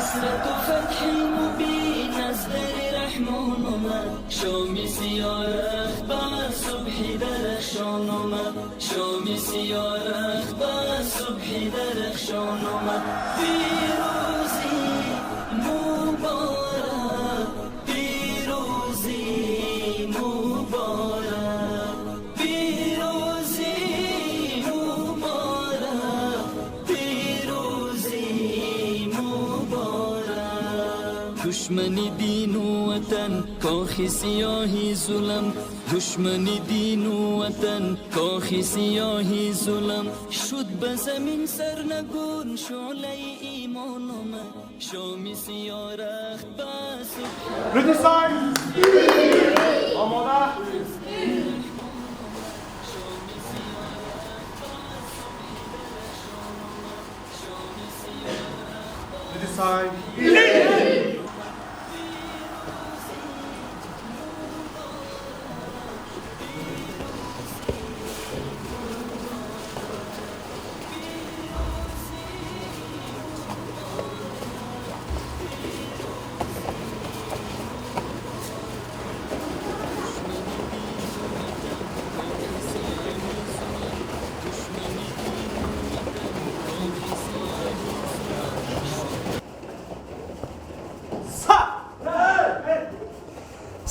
نصرت و فتح مبین از در رحمان آمد، شام سیارخ بر صبحی درخشان آمد، شام سیارخ بر صبحی درخشان آمد. پیروزی مبارک، پیروزی مبارک، پیروزی مبارک، پیروزی مبارک. دشمنی دین و وطن کاخ سیاهی ظلم، دشمنی دین و وطن کاخ سیاهی ظلم، شد به زمین سرنگون شعله ایمان آمد، شام سیارخ بس. Ready, sign! آماده! Ready, sign!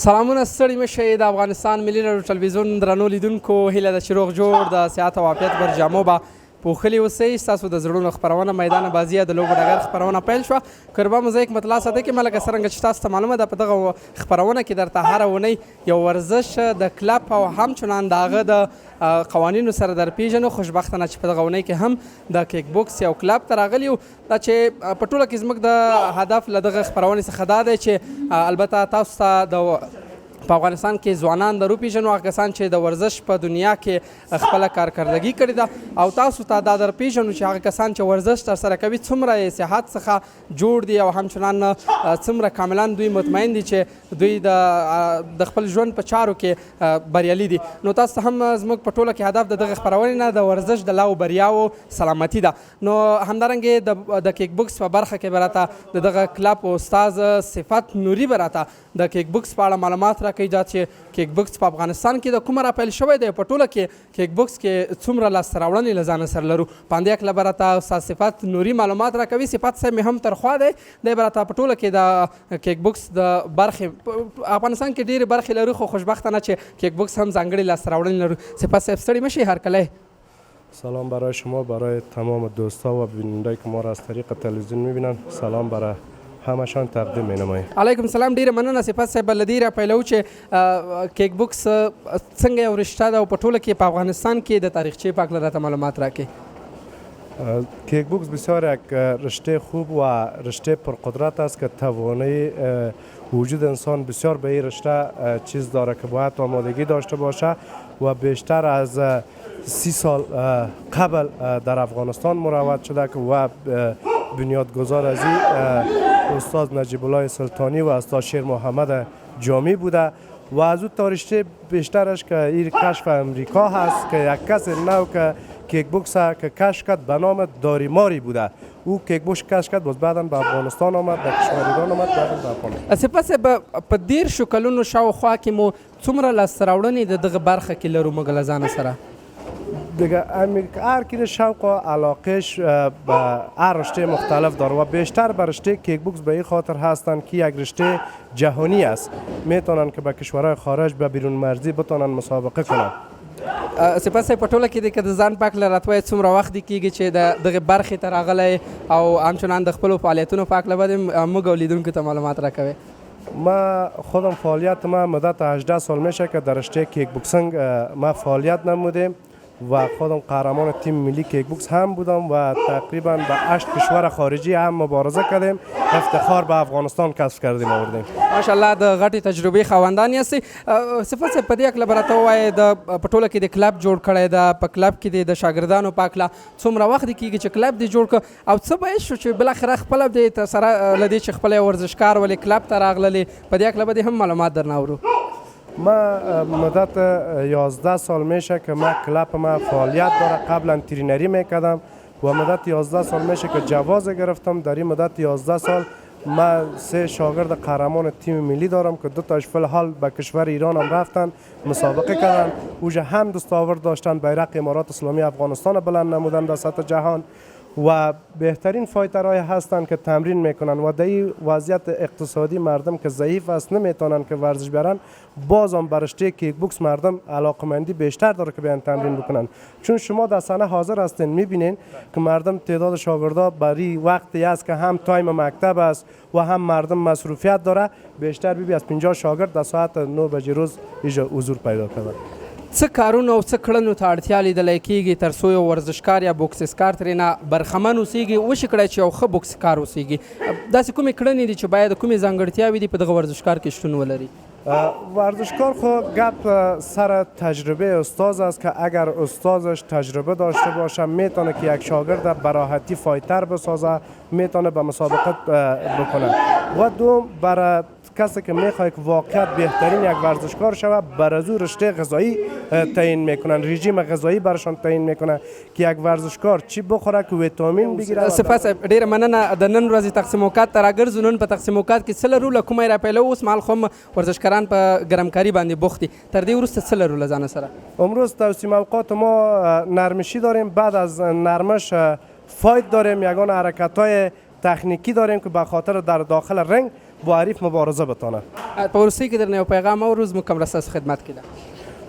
سلامونه ستړي مشئ. د افغانستان ملي رادیو ټلویزیون درنو لیدونکو هیله ده چې روغ جوړ د صحت او عافیت پر جامو به پوښلي اوسئ. ستاسو د زړونو خپرونه میدان بازي د لوبو ډګر خپرونه پیل شوه. کربا موزیک مطلع ساده کې ملکه څرنګه چې تاسو ته معلومه ده په دغه خپرونه کې درته هره اونۍ یو ورزش د کلب او همچنان د هغه د قوانینو سره در پیژنو. خوشبختانه چې په دغه اونۍ کې هم د کیک بوکس یو کلب ته راغلي یو. دا چې په ټوله کې زموږ د هدف له دغه خپرونې څخه دا دی چې البته تاسو ته د په افغانستان کې ځوانان در وپېژنو، هغه کسان چې د ورزش په دنیا کې خپله کارکردګي کړې ده، او تاسو ته دا در پیژنو چې هغه کسان چې ورزش ترسره کوي څومره یې صحت څخه جوړ دي او همچنان څومره کاملا دوی مطمئن دي چې دوی د خپل ژوند په چارو کې بریالي دي. نو تاسو ته هم زموږ په ټوله کې هدف د دغه خپرونې نه د ورزش د لو بریاو سلامتي ده. نو همدارنګې د کیک بوکس په برخه کې به راته د دغه کلب استاد صفت نوري به راته د کیک بوکس په اړه معلومات راکوي چې کیک بوکس په افغانستان کې د کومه راپیل شوی دی، په ټوله کې کیک بوکس کې څومره لاسته راوړنې له ځانه سره لرو. په همدې هکله به راته استاد صفت نوري معلومات راکوي. صفت صاحب مې هم ترخوا دی، دی به راته په ټوله کې د کیک بوکس د برخې افغانستان کې ډېرې برخې لرو، خو خوشبختانه چې کیک بوکس هم ځانګړې لاسته راوړنې لرو. صفت صاحب ستړي مشئ هرکلی. سلام برای شما، برای تمام دوستا و بیننده‌ای که ما را از طریق تلویزیون میبینن سلام برای همشان تقدیم مینماییم. علیکم سلام. ډیره مننه صفت صاحب له دې راپیلو چې کیک بوکس څنګه یو رشته ده او په ټوله کې په افغانستان کې د تاریخچې په هکله راته معلومات راکړئ. کیک بوکس بسیار یک رشته خوب و رشته پرقدرت است که توانایی وجود انسان بسیار به این رشته چیز داره که باید آمادگی داشته باشه و بیشتر از 30 سال قبل در افغانستان مروج شده که و بنیادگذار از این استاد نجیب الله سلطانی و استاد شیر محمد جامی بوده و از اون تا رشته بیشترش که این کشف امریکا هست که یک کس نو که کیک بوکس که کشف کرد به نام داریماری بوده. او کیک بوکس کشف کرد باز بعدا به افغانستان آمد، به کشور ایران آمد، بعدا به افغانستان. صفت صاحب په 10 کلونو شاوخوا کې مو څومره لاسته راوړنې د دغه برخه کې لرو موږ له ځانه سره؟ دیگه هر کی شوق و علاقش به هر رشته مختلف داره و بیشتر به رشته کیک بوکس به این خاطر هستند که یک رشته جهانی است، میتونن که به کشورهای خارج به بیرون مرزی بتونن مسابقه کنن. صفت صاحب په ټوله کې د ځان پاک له راتوی څومره وخت کېږي چې دغه برخې ته راغلی او همچنان د خپلو فعالیتونو په هکله به موږ لیدونکو ته معلومات راکوئ؟ ما خودم فعالیت ما مدت 18 سال میشه که در رشته کیک بوکسینگ ما فعالیت نمودیم و خودم قهرمان تیم ملی کیک بوکس هم بودم و تقریبا به 8 کشور خارجی هم مبارزه کردیم. افتخار به افغانستان کسب کردیم آوردیم. ماشاءالله د غټې تجربې خاوندان یاستئ. صفت صاحب په دې هکله به راته ووایئ په ټوله کې د کلب جوړ کړی ده، په کلب کې د شاګردانو په هکله څومره وخت کېږي چې کلب دې جوړ کړ او څه باعث شو چې بالاخره خپله دې سره له دې چې خپله ورزشکار ولې کلب ته راغللې، په دې هکله به دې هم معلومات درنه اورو. ما مدت 11 سال میشه که ما کلب ما فعالیت داره. قبلا ترینری میکردم و مدت 11 سال میشه که جواز گرفتم. در این مدت 11 سال من 3 شاگرد قهرمان تیم ملی دارم که 2 تاش فی الحال به کشور ایران هم رفتن مسابقه کردن، اوجا هم دستاورد داشتن، بیرق امارات اسلامی افغانستان بلند نمودن در سطح جهان و بهترین فایترهای هستند که تمرین میکنن و در این وضعیت اقتصادی مردم که ضعیف است نمیتونن که ورزش برن، بازم برشته کیک بوکس مردم علاقمندی بیشتر داره که بیان تمرین بکنن. چون شما در صحنه حاضر هستین میبینین که مردم تعداد شاگردا برای وقتی است که هم تایم مکتب است و هم مردم مصروفیت داره، بیشتر بیبی از 50 شاگرد در ساعت 9 بجې روز ایجا حضور پیدا کردن. څه کارونه او څه کړنو ته اړتیا لیدلی کېږي تر څو یو ورزشکار یا بوکسکار ترېنه برخمن اوسېږي، وشي کړی چې یو ښه بوکسکار اوسېږي؟ داسې کومې کړنې دي چې باید کومې ځانګړتیاوې دي په دغه ورزشکار کې شتون ولري؟ ورزشکار خو گپ سر تجربه استاد است که اگر استادش تجربه داشته باشه میتونه که یک شاگرد براحتی فایتر بسازه، میتونه به مسابقات بکنه. و دوم برای کسی که میخواد که واقعا بهترین یک ورزشکار شوه، برای رشته غذایی تعیین میکنن، رژیم غذایی برشان تعیین میکنه که یک ورزشکار چی بخوره که ویتامین بگیره. سپاس ډیره مننه. د نن ورځې تقسیم اوقات ته راګرځو. نن په تقسیم اوقات کې څه لرو؟ له کومه یې راپیلو؟ اوس مهال خو هم ورزشکاران په ګرمکاري باندې بوخت دي. تر دې وروسته څه لرو له ځانه سره؟ امروز تقسیم اوقات ما نرمشی داریم، بعد از نرمش فایت داریم، یگان حرکت‌های تکنیکی داریم که به خاطر در داخل رنگ با حریف مبارزه بتانه. په وروستۍ کې درنه یو پیغام او روز مکمل ستاسو خدمت کې ده.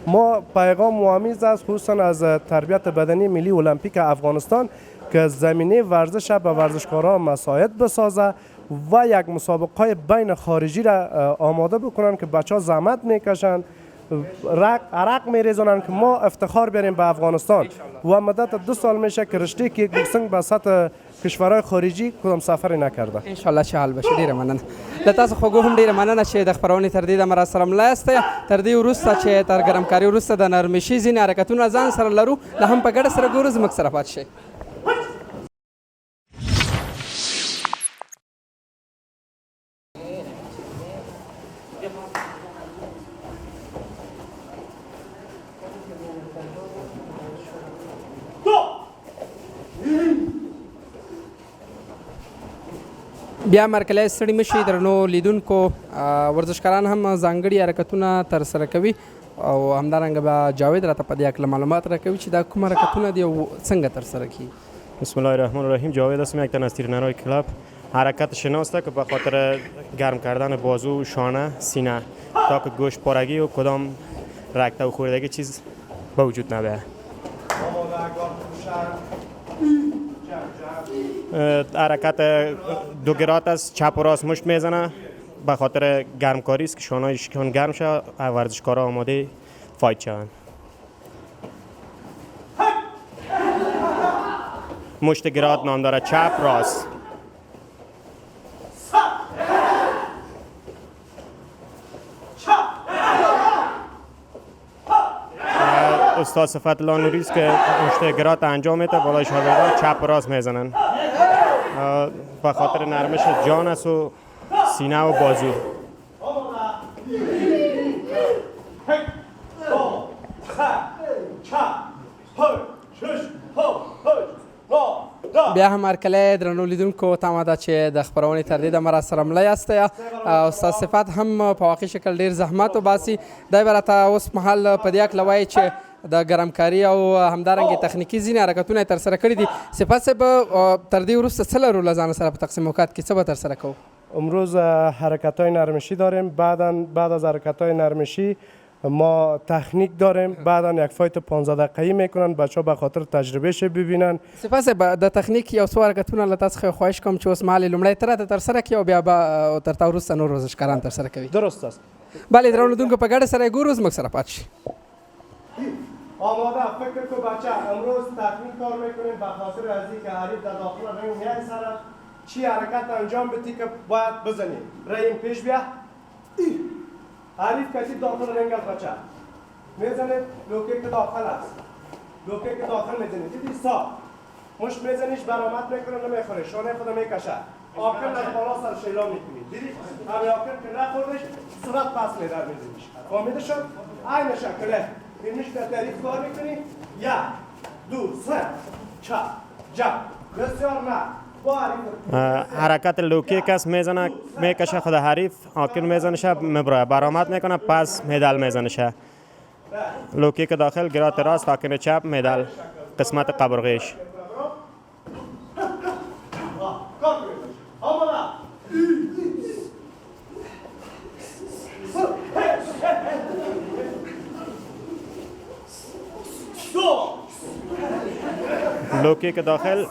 ما پیغام مهمیز است خصوصا از تربیت بدنی ملی المپیک افغانستان که زمینه ورزش به ورزشکاران مساعد بسازه و یک مسابقه بین خارجی را آماده بکنن که بچه ها زحمت میکشن، عرق میریزونن که ما افتخار بیاریم به افغانستان. و مدت 2 سال میشه که رشته کیک بوکسینگ به سطح کشورهای خارجی کدام سفری نکرده. ان شاء الله چې حال بشي. ډیره مننه. له تاسو خوږو هم ډیره مننه چې د خپرونې تر دې دمه راسره مله یاست. تر دې وروسته چې تر ګرمکاري وروسته د نرمشي ځینې حرکتونه ځان سره لرو، له هم په ګډه سره ګورو. زموږ سره پاتې شئ. بیا مرکلی ستړي مشي. درنو لیدونکو، ورزشکاران هم ځانګړي حرکتونه ترسره کوي او همدارنګه به جاوید راته په دې هکله معلومات راکوي چې دا کوم حرکتونه دي او څنګه ترسره کیږي. بسم الله الرحمن الرحیم. جاوید هستم، یک تن از ترینرهای کلاب. حرکت شناسته که به خاطر گرم کردن بازو، شانه، سینه تا که گوشت پارگی و کدام رکته و خوردگی چیز به وجود نبیه. حرکت دوگرات است، چپ و راست مشت میزنه به خاطر گرمکاری است که شانه‌های شکم گرم شه، ورزشکارا آماده فایت شوند. مشت گرات نام داره، چپ راست. استاد صفت الله نوری است که مشت گرات انجام میده، بالای شاگردان چپ و راست میزنن. به خاطر نرمش جان است و سینه و بازو. بیا هم مرکلی درنو لیدونکو ته ده چې د خپرونې تر دې دمه راسره مله یاست. استاد صفت هم په واقعي شکل ډېر زحمت وباسي. دی به راته اوس مهال په دې هکله وایي چې د ګرمکاري او همدارنګې تخنیکي ځینې حرکتونه یې ترسره کړي دي. صفت صاحب، تر دې وروسته څه لرو له ځانه سره په تقسیم اوقات کې؟ څه به ترسره کوو؟ امروز حرکت‌های نرمشی داریم. بعد از حرکت‌های نرمشی ما تکنیک داریم. بعدا یک فایت 15 دقیقه‌ای میکنن، بچه‌ها به خاطر تجربهش ببینن. صفت صاحب، د تخنیک یو څو حرکتونه له تاسو څخه خواهش کوم چې اوس مهال لومړی ته راته ترسره کړي او بیا به تر تا وروسته نور ورزشکاران ترسره کوي. درست است. بله درنو لیدونکو، په ګډه سره یې ګورو. زموږ سره پاتې شئ. آماده فکر کو بچه امروز تکنیک کار میکنیم به خاطر از اینکه حریف در داخل رنگ میای سر چی حرکت انجام بدی که باید بزنی. ریم پیش بیا. حریف کسی داخل رنگ است بچه میزنه، لوکه که داخل است، لوکه که داخل میزنی، دیدی سا مشت میزنیش برآمد میکنه نمیخوره، شانه خود میکشه، آکل از بالا سر شیلا میکنی، دیدی همین آکل که نخوردش صورت پس میدر میزنیش. فهمیده شد؟ این شکله این میشه در تعریف کار میکنی. 1 2 3 4 جمع. بسیار نه حرکت لوکیک است میزنه میکشه خود حریف آکر میزنه شه مبرای برآمد میکنه پس میدل میزنه شه لوکیک داخل گرات راست آکر چپ میدل قسمت قبرغیش لوکیک داخل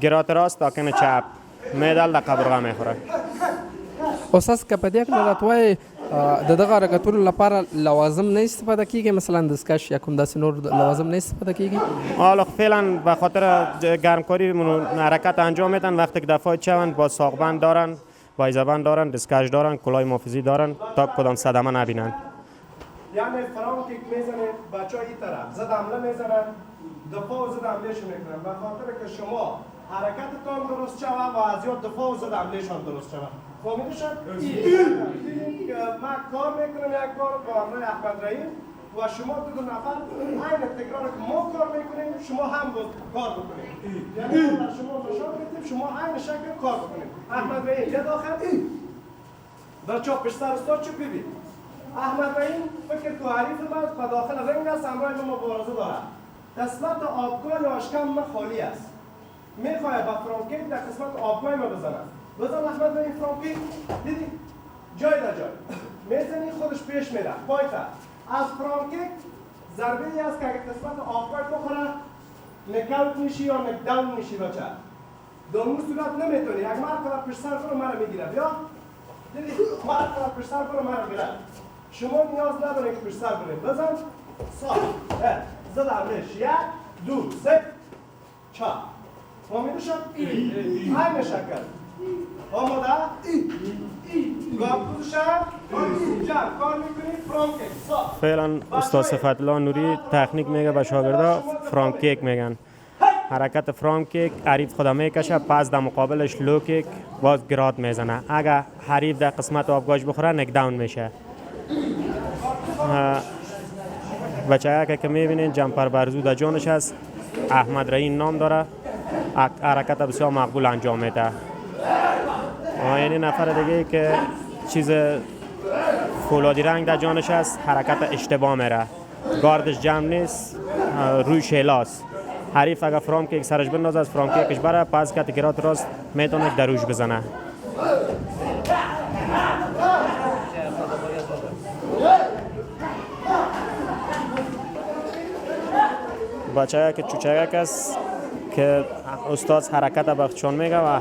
گرات راست آکن چپ میدل در قبرغه میخوره اوس که په دې کې راته وایي د دغه حرکتونو لپاره لوازم نه استفاده کیږي مثلا دستکش یا کوم داسې نور لوازم نه استفاده کیږي حالا فعلا به خاطر گرمکاری حرکت انجام میدن وقتی که دفعه چوند با ساقبند دارن بایزبند دارن دستکش دارن کلاه محافظی دارن تا کدام صدمه نبینن یعنی فرام کیک میزنه بچه ها این طرف زد حمله میزنن دفاع و زد حملهشون میکنن به خاطر که شما حرکتتان درست شود و از یاد دفاع و زد حملهشان درست شود فهمیده شد؟ من کار میکنم یک کار با همراه احمد رحیم و شما دو نفر این تکرار که ما کار میکنیم شما هم کار بکنید یعنی شما نشان میدیم شما این شکل کار بکنید احمد رحیم یه داخل بچه ها پشت سر استاد چه ببین احمد رحیم فکر که حریف من به داخل رنگ است همراه ما مبارزه دارد قسمت آبگاه یا اشکم من خالی است میخواه با فرانکیک در قسمت آبگاه ما بزنم بزن احمد رحیم فرانکیک دیدی جای در جای میزنی خودش پیش میره پایتا از فرانکیک ضربه ای است که اگر قسمت آبگاه بخوره نکاوت میشی یا نکداون میشی بچه دومون صورت نمیتونی اگر من کنم پشت سر کنم من میگیره بیا دیدی من کنم پشت سر کنم من میگیره شما نیاز نداره که پشت سر کنید بزن سال زدم نش یک دو سه چهار فهمیده شد؟ این شکل آماده؟ گاب کدوشن جمع کار میکنید فرانکیک فعلا استاد صفتالله نوری تکنیک میگه به شاگردا فرانکیک میگن حرکت فرانکیک حریف خدا میکشه پس در مقابلش لوکیک باز گراد میزنه اگر حریف در قسمت آبگاش بخوره نکداون میشه بچه که میبینین جمپر برزو در جانش هست احمد رحیم نام داره حرکت بسیار مقبول انجام میده یعنی نفر دیگه که چیز فولادی رنگ در جانش هست حرکت اشتباه میره گاردش جمع نیست روی شیلاست حریف اگر فرانکیک سرش بندازه از فرانکیکش بره پس که گرات راست میتونه دروش بزنه بچه که چوچک است که استاد حرکت بخشان میگه و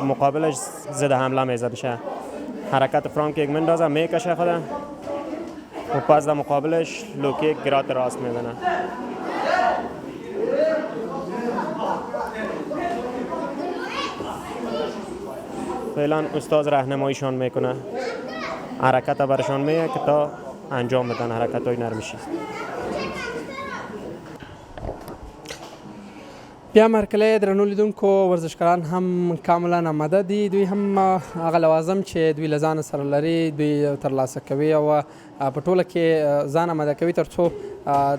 مقابلش زده حمله میزده شه حرکت فرانکیک مندازه میکشه خدا و پس در مقابلش لوکیک گرات راست میزنه فعلا استاد راهنماییشان میکنه حرکت برشان میگه که تا انجام بدن حرکت های نرمشی بیا مرکله درنو لیدونکو ورزشکاران هم کاملا آماده دي دوی هم هغه لوازم چې دوی له ځان سره لري دوی ترلاسه کوي او په ټوله کې ځان آماده کوي تر څو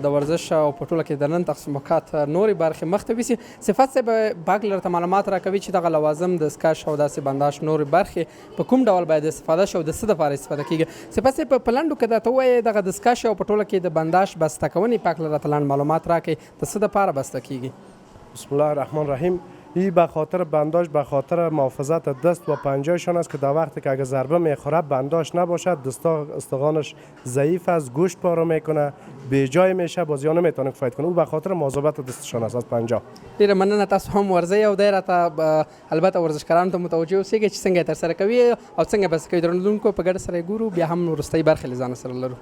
د ورزش او په ټوله کې د نن تقسیمات نورې برخې مخته ویسي صفت صاحب باګ لرته معلومات راکوي چې دغه لوازم د اسکاش او داسې بنداش نورې برخې په کوم ډول باید استفاده شي او د څه دپاره استفاده کیږي صفت صاحب په لنډو کې درته ووایې دغه د اسکاش او په ټوله کې د بنداش بسته کوونې پاک لرته لنډ معلومات راکړئ د څه دپاره بسته کیږي بسم الله الرحمن الرحیم این به خاطر بنداش به خاطر محافظت دست و پنجهشان است که در وقتی که اگر ضربه میخوره بنداش نباشد استخوانش ضعیف است گوشت پاره میکنه به جای میشه بازی نمیتونه فایت کنه او به خاطر مواظبت دستشان است از پنجه ډیره مننه تاسو هم ورځئ او دی راته البته ورزشکارانو ته متوجه اوسئ چې څنګه یې ترسره کوي او څنګه بسته کوي درنو لیدونکو په ګډه سره یې ګورو بیا هم وروستۍ برخې له ځانه سره لرو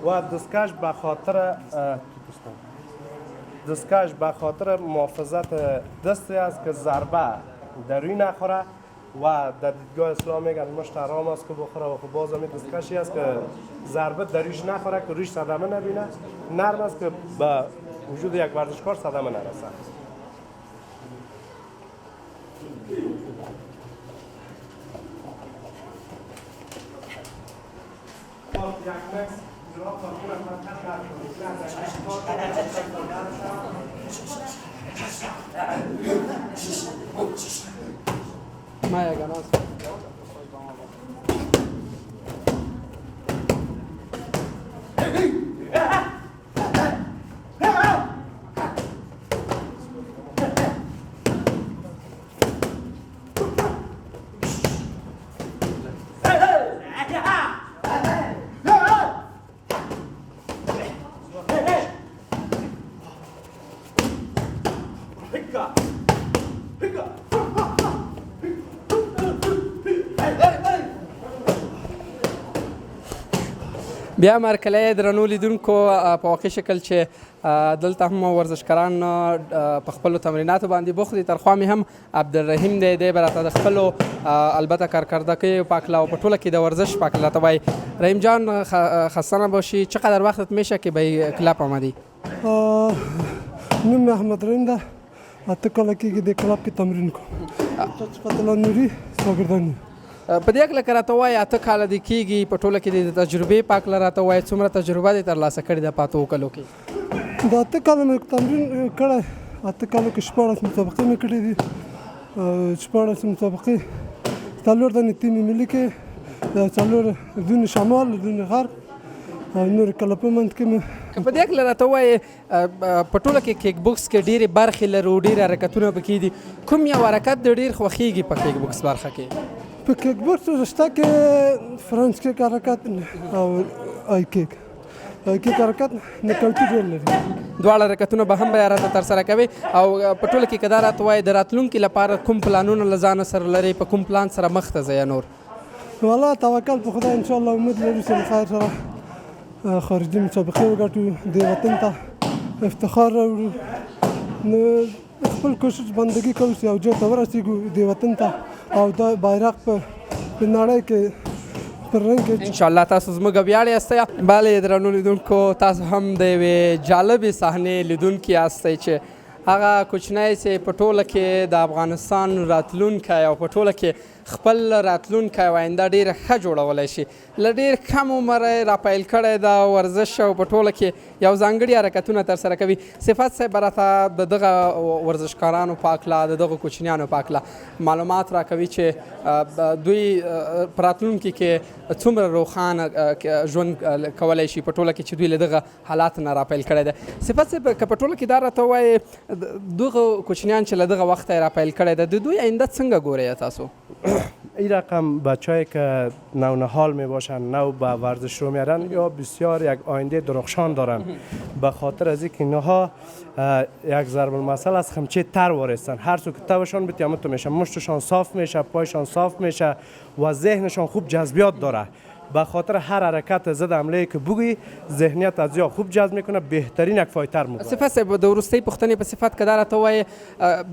و دستکش به خاطر دستکش به خاطر محافظت دستی است که ضربه در روی نخوره و در دیدگاه اسلام میگن مشت حرام است که بخوره و خب باز هم دستکشی است که ضربه در رویش نخوره که رویش صدمه نبینه، نرم است که به وجود یک ورزشکار صدمه نرسه. Maya Ganas. بیا مرکلی درنو لیدونکو په واقعي شکل چې دلته هم ورزشکاران په خپلو تمریناتو باندې بوخت دي. ترخوا مې هم عبدالرحیم دی به راته د خپلو البته کارکردگیو په هکله او په ټوله کې د ورزش په هکله ته وایي. رحیم جان خسته نباشی، چقدر وقتت میشه که به کلاب آمدی؟ نوم احمد رحیم ده، 8 کاله کېږي د کلاب کې تمرین کوم. فتح نوري شاګردان. په دې هکله که راته وایي 8 کاله دې کېږي، په ټوله کې د تجربې په هکله راته وایي څومره تجربه دې ترلاسه کړې ده په 8 کالو کې؟ د 8 کاله مې تمرین کړی، 8 کالو کې 14 مسابقې مې کړې دي. 14 مسابقې 4 دانې ټیم ملي کې، 4 ځینې شمال ځینې غرب او نور کلپه منځ کې مې. که په دې هکله راته وایي په ټوله کې کیک بوکس کې ډېرې برخې لرو، ډېر حرکتونه پکې دي، کوم یو حرکت دې ډېر خوښېږي په کیک بوکس برخه کې؟ په کیک بوکس رشته کې فرانس کیک حرکت او آی کیک حرکت نکلټي ډېر لري. دواړه حرکتونه به هم بیا راته ترسره کوي او په ټوله کې که دا راته وایي د راتلونکي لپاره کوم پلانونه له ځانه سره لري، په کوم پلان سره مخ ته ځئ یا نور؟ والله توکل په خدای، انشاءالله امید لرو چې له خیر سره خارجي مسابقې وګټو، د وطن ته افتخار راوړو. نو خپل کوشش بندګي کوو چې یو ځای ته ورسېږو د وطن ته او دا بیرغ په نړۍ کې پر رنګ کې انشاءالله تاسو زموږ ویاړ یاستئ. بله درنو لیدونکو، تاسو هم د یوې جالبې صحنې لیدونکي یاستئ چې هغه کوچنی چې په ټوله کې د افغانستان راتلونکی او په ټوله کې خپل راتلونکی او آینده ډېره ښه جوړولی شي. له ډېر کم عمره یې راپیل کړی دا ورزش او په ټوله کې یو ځانګړي حرکتونه ترسره کوي. صفت صاحب راته د دغه ورزشکارانو په هکله، د دغه کوچنیانو په هکله معلومات راکوي چې دوی په راتلونکي کې څومره روښانه ژوند کولی شي په ټوله کې چې دوی له دغه حالاتو نه راپیل کړی دی. صفت صاحب که په ټوله کې دا راته ووایي دغه کوچنیان چې له دغه وخته یې راپیل کړی دی، د دوی آینده څنګه ګورئ تاسو؟ این رقم بچه‌ای که نونهال می باشن، نو به ورزش رو میارن یا بسیار یک آینده درخشان دارن، به خاطر از اینکه اینها یک ضرب المثل از خمچه تر وارستن. هر سو که توشان بتیامت تو میشه، مشتشان صاف میشه، پایشان صاف میشه و ذهنشان خوب جذبیات داره. به خاطر هر حرکت ضد حمله که بگویی ذهنیت از یا خوب جذب میکنه، بهترین یک فایتر میکنه. صفت صاحب د وروستۍ پوښتنې په صفت که دا راته وایي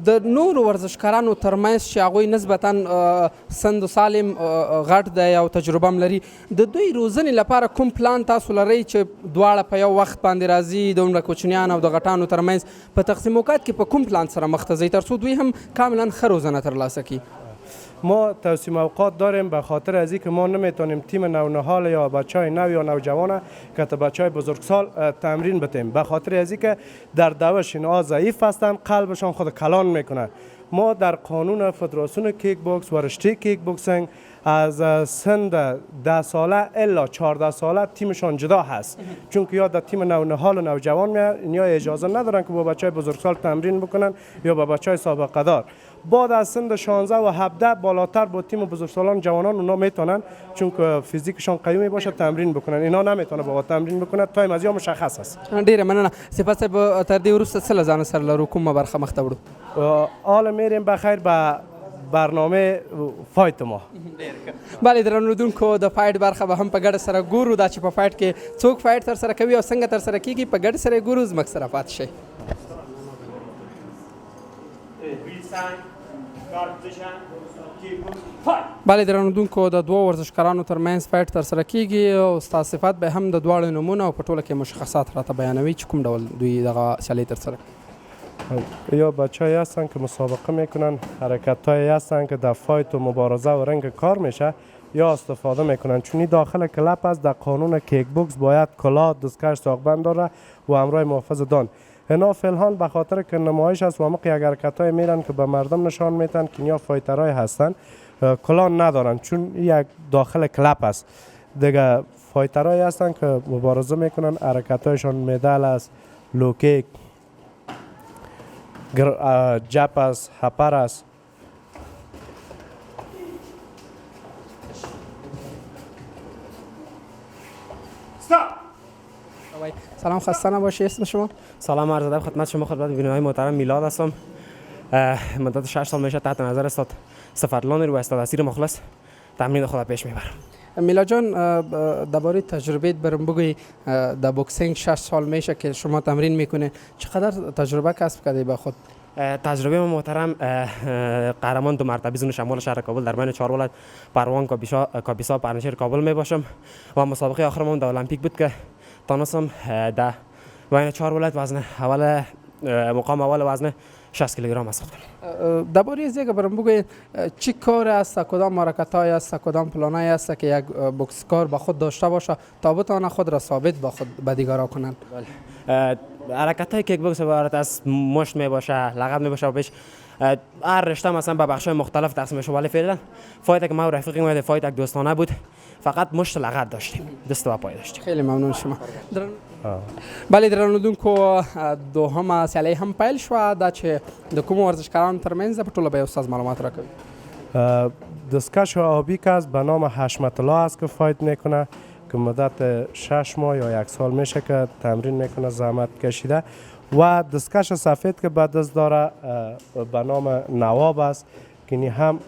د نورو ورزشکارانو ترمنځ چې هغوی نسبتا سند و سالم غټ دی او تجربه هم لري، د دوی روزنې لپاره کوم پلان تاسو لرئ چې دواړه په یو وخت باندې راځي، دومره کوچنیان او د غټانو ترمنځ په تقسیم اوقات کې په کوم پلان سره مخ ته ځئ تر څو دوی هم کاملا ښه روزنه ترلاسه کړي؟ ما توسیم اوقات داریم به خاطر از اینکه ما نمیتونیم تیم نونهال یا بچهای نو یا نوجوان که تا بچهای بزرگسال تمرین بتیم، به خاطر از اینکه در دوش اینها ضعیف هستن، قلبشان خود کلان میکنه. ما در قانون فدراسیون کیک بوکس و رشته کیک بوکسینگ از سن 10 ساله الا 14 ساله تیمشان جدا هست، چون که یا در تیم نونهال و نوجوان میان یا اجازه ندارن که با بچهای بزرگسال تمرین بکنن یا با بچهای سابقه دار. بعد از سن 16 و 17 بالاتر با تیم بزرگسالان جوانان اونا میتونن، چون که فیزیکشان قوی باشه تمرین بکنن. اینا نمیتونه با تمرین بکنه، تایم از یا مشخص است. ډیره مننه. صفت صاحب تر دې وروسته څه له ځانه سره لرو، کومه برخه مخ ته وړو؟ حالا میریم بخیر به برنامه فایت ما. بله درنو لیدونکو، د فایټ برخه به هم په ګډه سره ګورو، دا چې په فایټ کې څوک فایټ ترسره کوي او څنګه ترسره کیږي په ګډه سره یې ګورو. زموږ سره پاتې شئ. بله درنو لیدونکو د دوو ورزشکارانو ترمنځ فایټ ترسره کیږي او استاد صفت به هم د دواړو نومونه او په ټوله کې مشخصات راته بیانوي چې کوم ډول دوی دغه سیالۍ ترسره کوي. یا بچه‌ای هستن که مسابقه میکنن، حرکت‌هایی هستن که در فایت و مبارزه و رنگ کار میشه یا استفاده میکنن. چون این داخل کلپ است، در قانون کیک بوکس باید کلاه، دستکش، ساقبند داره و همراه محافظ دان. اینا فعلا به خاطر که نمایش است و موقع حرکت‌های میرن که به مردم نشان میدن که اینا فایترهای هستن، کلاه ندارن چون یک داخل کلپ است. دیگه فایترهایی هستن که مبارزه میکنن، حرکت‌هایشان میدل است، لوکیک، جپ است، هپر است. سلام، خسته نباشی. اسم شما؟ سلام عرض ادب خدمت شما خدمت بینندگان محترم میلاد هستم. مدت 6 سال میشه تحت نظر استاد صفتلانی رو استاد اسیر مخلص تمرین خود پیش میبرم. میلا جان، درباره تجربه برام بگوی. در بوکسینگ 6 سال میشه که شما تمرین میکنه، چقدر تجربه کسب کردی به خود؟ تجربه محترم قهرمان 2 مرتبه زون شمال شهر کابل در بین 4 ولایت پروان کاپیسا پرنشیر کابل می باشم و مسابقه آخرم در المپیک بود که تونستم در بین 4 ولایت وزن اول مقام اول وزن 60 کیلوگرم است. درباره از دیگه برام بگوی چی کار است، کدام حرکت‌های است، کدام پلان‌های است که یک بوکسکار با خود داشته باشه تا بتونه خود را ثابت با خود به دیگران کنند؟ حرکت‌های کیک بوکس عبارت از مشت می باشه، لغت می باشه و پیش هر رشته مثلا به بخش‌های مختلف تقسیم میشه. ولی فعلا فایت که ما و رفیقی ما فایت یک دوستانه بود، فقط مشت لغت داشتیم، دست و پای داشتیم. خیلی ممنون شما. بله درنو لیدونکو، دوهمه سیالۍ هم پیل شوه. دا چې د کومو ورزشکارانو ترمنځ ده، په ټوله به یو استاد معلومات راکوي. دستکش آبی که است به نام حشمت الله است که فایت میکنه که مدت 6 ماه یا 1 سال میشه که تمرین میکنه، زحمت کشیده. و دستکش سفید که به دست داره به نام نواب است که نی هم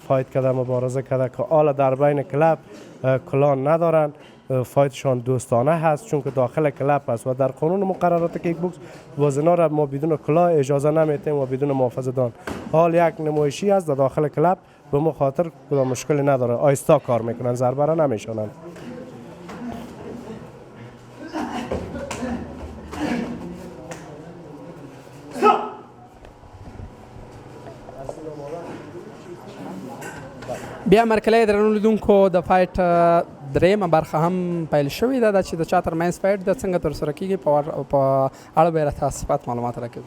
فایت کرده، مبارزه کرده که حالا در بین کلب کلان ندارن. فایتشان دوستانه هست چون که داخل کلب است و در قانون مقررات کیک بوکس وزنا را ما بدون کلاه اجازه نمیتیم و بدون محافظ دان. حال یک نمایشی است در داخل کلب، به مخاطر کدام مشکلی نداره، آیستا کار میکنن، ضربه را نمیشونن. بیا مرکله درنو لیدونکو، د فایټ درېیمه برخه هم پیل شوې ده چې د چا ترمنځ فایټ ده، څنګه ترسره کیږي، په اړه به یې راته صفات معلومات راکوي.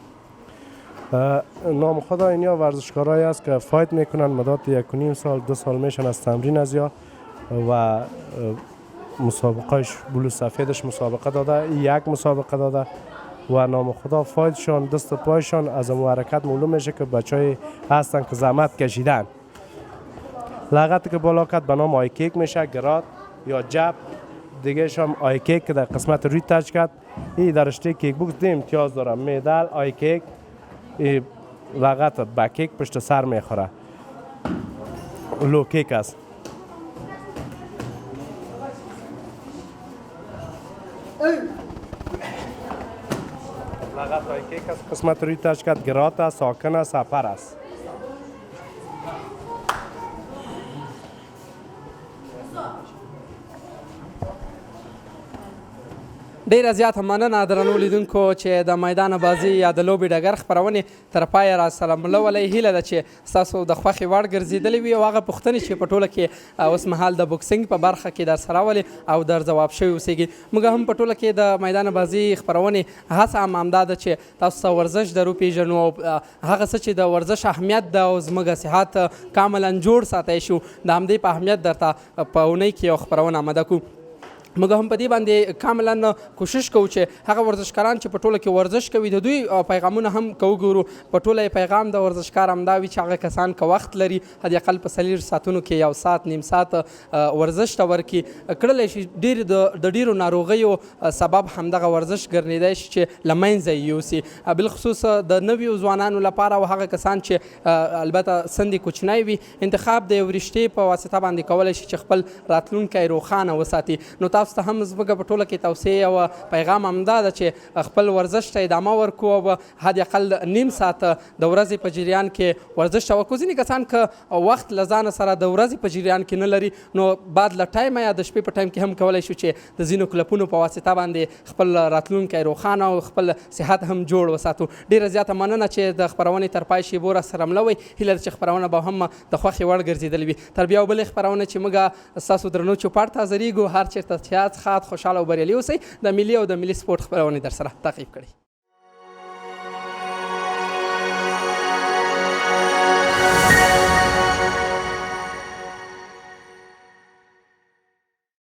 نام خدا اینیا ورزشکارایی است که فایت میکنن مدت 1.5 سال 2 سال میشن از تمرین از یا و مسابقهش بلو سفیدش مسابقه داده، یک مسابقه داده و نام خدا فایتشان دست پایشان از اون حرکت معلوم میشه که بچهای هستن که زحمت کشیدن. لغتی که بالا کرد به نام آیکیک میشه، گراد یا جب دیگه هم آیکیک که در قسمت روی تچ کرد. این در رشته کیک بوکس دو امتیاز داره، میدل، آیکیک، لغت بکیک پشت سر میخوره، لو کیک است. لغت آیکیک است، قسمت روی تچ کرد، گراد است، ساکن است، سپر است. ډیره زیاته مننه درنو لیدونکو چې د میدان بازي یا د لوبې ډګر خپرونې تر پایه راسره ملولی. هیله ده چې ستاسو د خوښې وړ ګرځېدلې وي او هغه پوښتنې چې په ټوله کې اوس مهال د بوکسینګ په برخه کې درسره ولې او در ځواب شوي اوسېږي. موږ هم په ټوله کې د میدان بازي خپرونې هڅه هم همدا ده چې تاسو ته ورزش در وپېژنو او هغه څه چې د ورزش اهمیت ده او زموږ صحت کاملا جوړ ساتلی شو، د همدې په اهمیت درته په اونۍ کې یو خپرونه آماده کړو. موږ هم په دې باندې کاملا کوشش کوو چې هغه ورزشکاران چې په ټوله کې ورزش کوي د دوی پیغامونه هم که وګورو. په ټوله پیغام د ورزشکار همدا وي چې هغه کسان که وخت لري حداقل په 4 ساعتونو کې 1 ساعت نیم ساعت ورزش ته ورکړي، کړلی شي د ډېرو ناروغیو سبب همدغه ورزش ګرځېدی شي چې له منځه یې یوسي. بالخصوص د نویو ځوانانو لپاره او هغه کسان چې البته سندې کوچنی وي، انتخاب د یو رشتې په واسطه باندې کولی شي چې خپل راتلونکی روښانه وساتي. نو تاسو ته هم زموږ په ټوله کې توصیه او پیغام همدا ده چې خپل ورزش ته ادامه ورکړو او حد اقل نیم ساعت د ورځې په جریان کې ورزش ته وکړو. ځینې کسان که وخت له ځانه سره د ورځې په جریان کې نه لري نو بعد له ټایمه یا د شپې په ټایم کې هم کولی شو چې د ځینو کلپونو په واسطه باندې خپل راتلونکی روښانه او خپل صحت هم جوړ وساتو. ډېره زیاته مننه چې د خپرونې تر پای شیبو راسره مله وئ. هیله ده چې خپرونه به هم د خوښې وړ ګرځېدلې وي. تر بیا بلې خپرونه چې موږ ستاسو درنو چوپړ ته حاضرېږو، هر چېرته چې یاست ښاد خوشحاله او بریالي اوسئ. د ملي او د ملي سپورټ خپرونې در سره تعقیب کړئ.